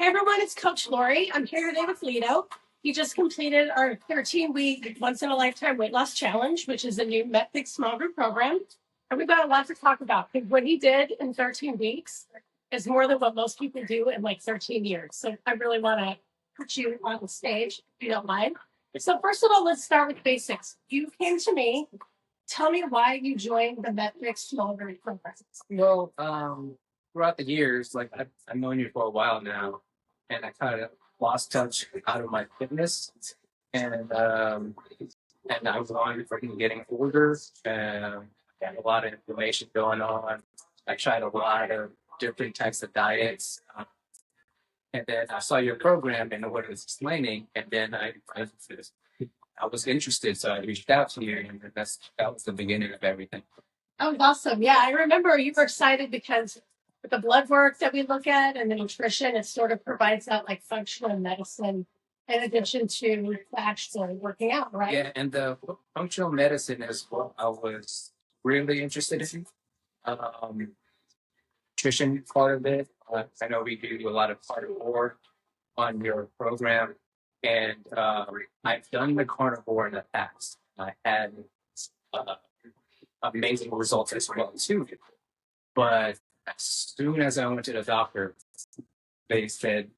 Hey everyone, it's Coach Lori. I'm here today with Lito. He just completed our 13-week once in a lifetime weight loss challenge, which is a new MetFix small group program. And we've got a lot to talk about because what he did in 13 weeks is more than what most people do in like 13 years. So I really want to put you on the stage if you don't mind. So first of all, let's start with basics. You came to me. Tell me why you joined the MetFix small group program. Well, throughout the years, like I've known you for a while now, and I kind of lost touch out of my fitness, and I was on for getting older, had a lot of inflammation going on. I tried a lot of different types of diets, and then I saw your program and what it was explaining, and then I was interested, so I reached out to you, and that was the beginning of everything. Oh, awesome. Yeah, I remember you were excited because with the blood work that we look at and the nutrition, it sort of provides that like functional medicine in addition to the actual working out, right? Yeah, and the functional medicine is what I was really interested in. Nutrition part of it. I know we do a lot of carnivore on your program, and I've done the carnivore in the past. I had uh, amazing results as well too. But as soon as I went to the doctor, they said,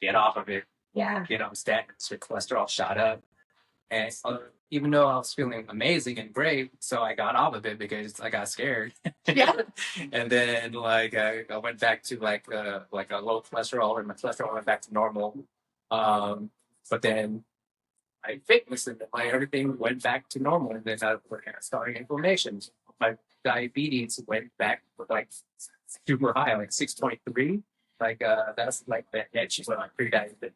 "Get off of it. Yeah. Get on statins. Your cholesterol shot up." And even though I was feeling amazing and great, so I got off of it because I got scared. Yeah. And then like I went back to like a low cholesterol, and my cholesterol went back to normal. But then my fitness and my everything went back to normal, and then I started inflammation. My diabetes went back like super high, like 6.3. Like that's like the edge of like pre-diabetic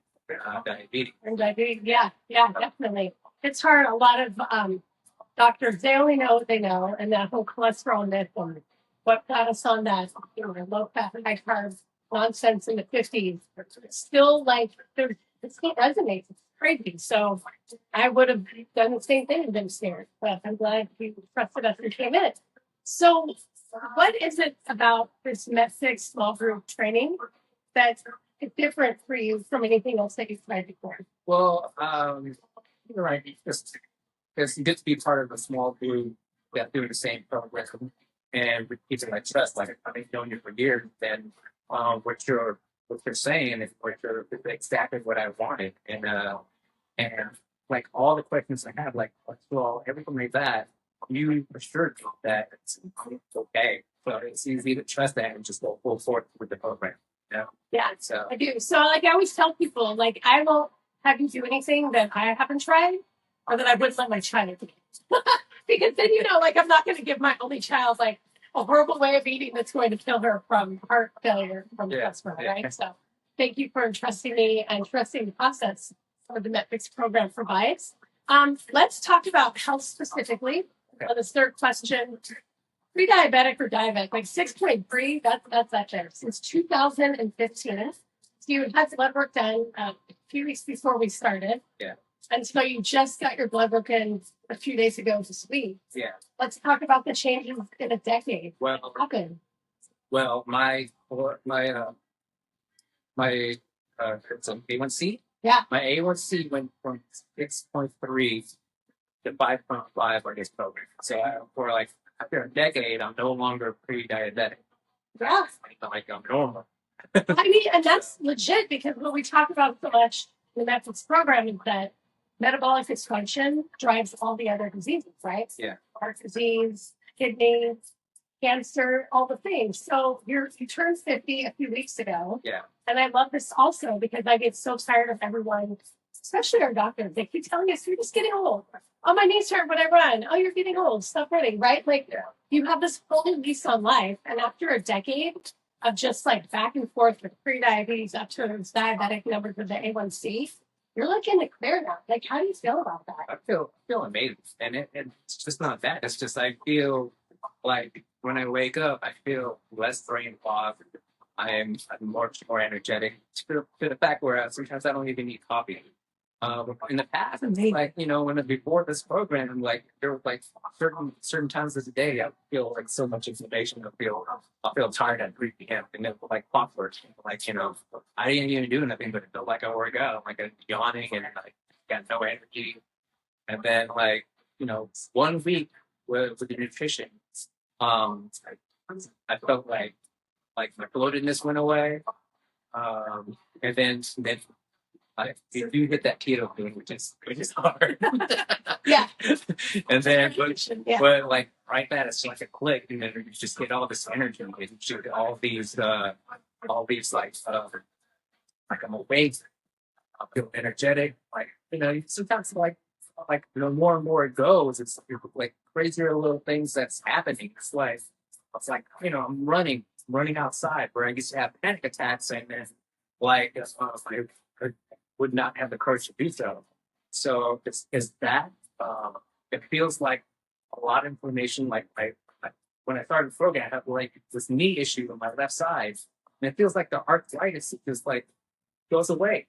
diabetes. And diabetes, yeah, definitely. It's hard. A lot of doctors, they only know what they know, and that whole cholesterol myth and what got us on that low fat, high carb nonsense in the 50s. It's still like it still resonates. It's crazy. So I would have done the same thing and been scared, but I'm glad you trusted us and came in. So what is it about this MetFix small group training that's different for you from anything else that you've tried before? Well, you're right. It's good to be part of a small group that doing the same program and repeating my trust. Like I've known you for years, and what you're saying is is exactly what I wanted, and like all the questions I have, like well, everything like that, you assured me that it's okay. So it's easy to trust that and just go full forward with the program. Yeah. Yeah, So I do. So like I always tell people, like I won't have you do anything that I haven't tried or that I wouldn't let my child do. Because then like I'm not gonna give my only child like a horrible way of eating that's going to kill her from heart failure from the customer, right? So thank you for trusting me and trusting the process of the MetFix program provides. Let's talk about health specifically. On this third question, pre-diabetic or diabetic, like 6.3, that's up there since 2015. So you had blood work done a few weeks before we started. Yeah. And so you just got your blood work in a few days ago this week. Yeah. Let's talk about the changes in a decade. Well, What happened? Well, it's an A1C. Yeah. My A1C went from 6.3 to 5.5 on this program. So for like after a decade, I'm no longer pre-diabetic. Yeah. Like I'm normal. I mean, and that's legit because what we talk about so much in the MetFix program is that metabolic dysfunction drives all the other diseases, right? Yeah. Heart disease, kidney, cancer, all the things. So you turned 50 a few weeks ago. Yeah. And I love this also because I get so tired of everyone, especially our doctors. They keep telling us, you're just getting old. Oh, my knees hurt when I run. Oh, you're getting old. Stop running, right? Like you have this whole lease on life. And after a decade of just like back and forth with pre-diabetes up to those diabetic numbers with the A1C, you're like in the clear now. Like, how do you feel about that? I feel amazing, and it's just not that. It's just I feel like when I wake up, I feel less brain fog. I'm more energetic to the fact where sometimes I don't even need coffee. In the past, like when before this program, like there were like certain times of the day, I feel like so much inflammation. I feel tired at 3 p.m. and it was like clockwork. Like I didn't even do nothing, but it felt like I work out. Like I'm yawning and like got no energy. And then like 1 week with the nutrition, um, I felt like my bloatedness went away. And then like if you hit that keto thing, which is hard. Yeah. And then Yeah. but like right that it's like a click, and then you just get all this energy and you get all these like I'm awake, I feel energetic. Like sometimes like more and more it goes, it's like crazier little things that's happening. It's like I'm running outside where I used to have panic attacks, and then like I would not have the courage to do so. So it's that it feels like a lot of inflammation. Like when I started the program, I have like this knee issue on my left side, and it feels like the arthritis just like goes away.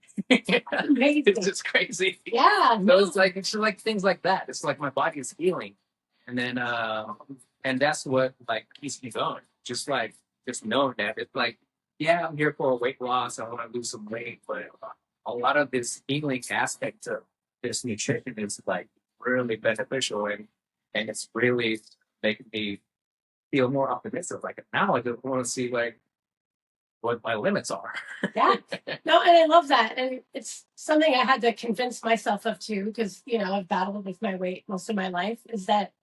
Amazing. It's just crazy. Yeah. So it's like things like that. It's like my body is healing, and then and that's what like keeps me going. Just knowing that it's like, yeah, I'm here for a weight loss. I want to lose some weight, but a lot of this healing aspect of this nutrition is like really beneficial, and it's really making me feel more optimistic. Like now I just want to see like what my limits are. Yeah. No, and I love that. And it's something I had to convince myself of too, because, I've battled with my weight most of my life, is that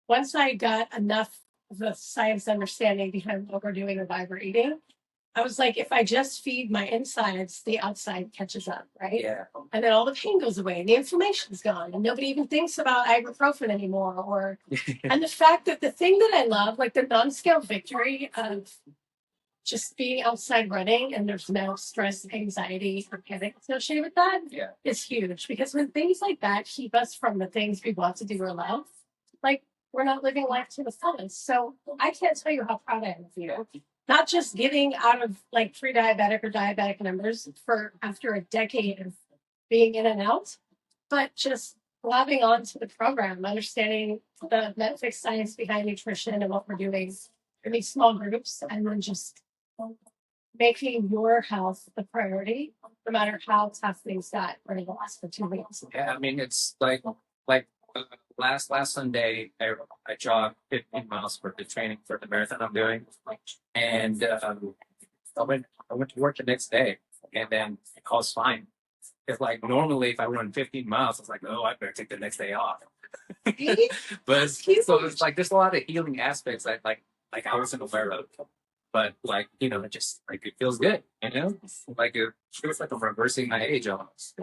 once I got enough of the science understanding behind what we're doing with fiber eating, I was like, if I just feed my insides, the outside catches up, right? Yeah. And then all the pain goes away and the inflammation's gone and nobody even thinks about ibuprofen anymore. And the fact that the thing that I love, like the non-scale victory of just being outside running and there's no stress, anxiety, or panic associated with that is huge. Because when things like that keep us from the things we want to do or love, like we're not living life to the fullest. So I can't tell you how proud I am of you. Not just getting out of like pre-diabetic or diabetic numbers for after a decade of being in and out, but just grabbing onto the program, understanding the MetFix science behind nutrition and what we're doing in these small groups, and then just making your health the priority, no matter how tough things got for the last 2 weeks. Yeah, I mean it's like last Sunday I jogged 15 miles for the training for the marathon I'm doing, and I went to work the next day, and then I was fine. It's like normally if I run 15 miles, it's like, oh, I better take the next day off. But so it's like there's a lot of healing aspects that like I wasn't aware of. But like it just like it feels good, like it feels like I'm reversing my age almost.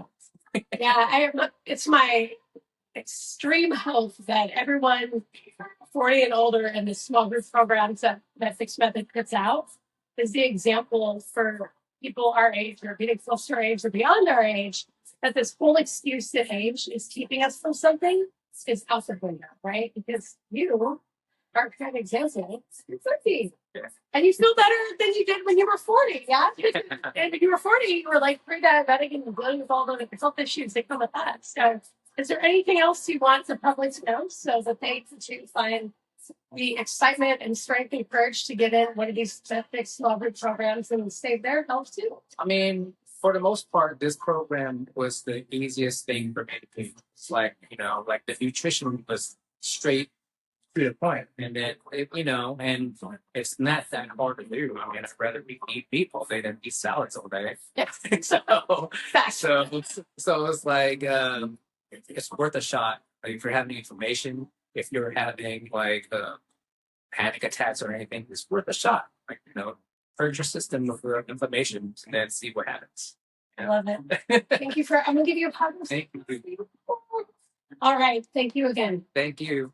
Yeah, it's my extreme hope that everyone 40 and older in the small group programs that Fixed Method puts out is the example for people our age or getting close to our age or beyond our age, that this whole excuse that age is keeping us from something is out the window, right? Because you are kind of example. You're 50. And you feel better than you did when you were 40, yeah? And when you were 40, you were like pre-diabetic and dealing with all the health issues that come with that. So is there anything else you want the public to know so that they too find the excitement and strength and courage to get in one of these MetFix small group programs and save their health too? I mean, for the most part, this program was the easiest thing for me to do. It's like, like the nutrition was straight to the point. And then, and it's not that hard to do. I mean, I'd rather eat meat all day than eat salads all day. Yes. So it's like, it's worth a shot. Like, if you're having information, if you're having like panic attacks or anything, it's worth a shot. Like, purge your system of inflammation and then see what happens. I love it. Thank you I'm going to give you a hug. Thank you. All right. Thank you again. Thank you.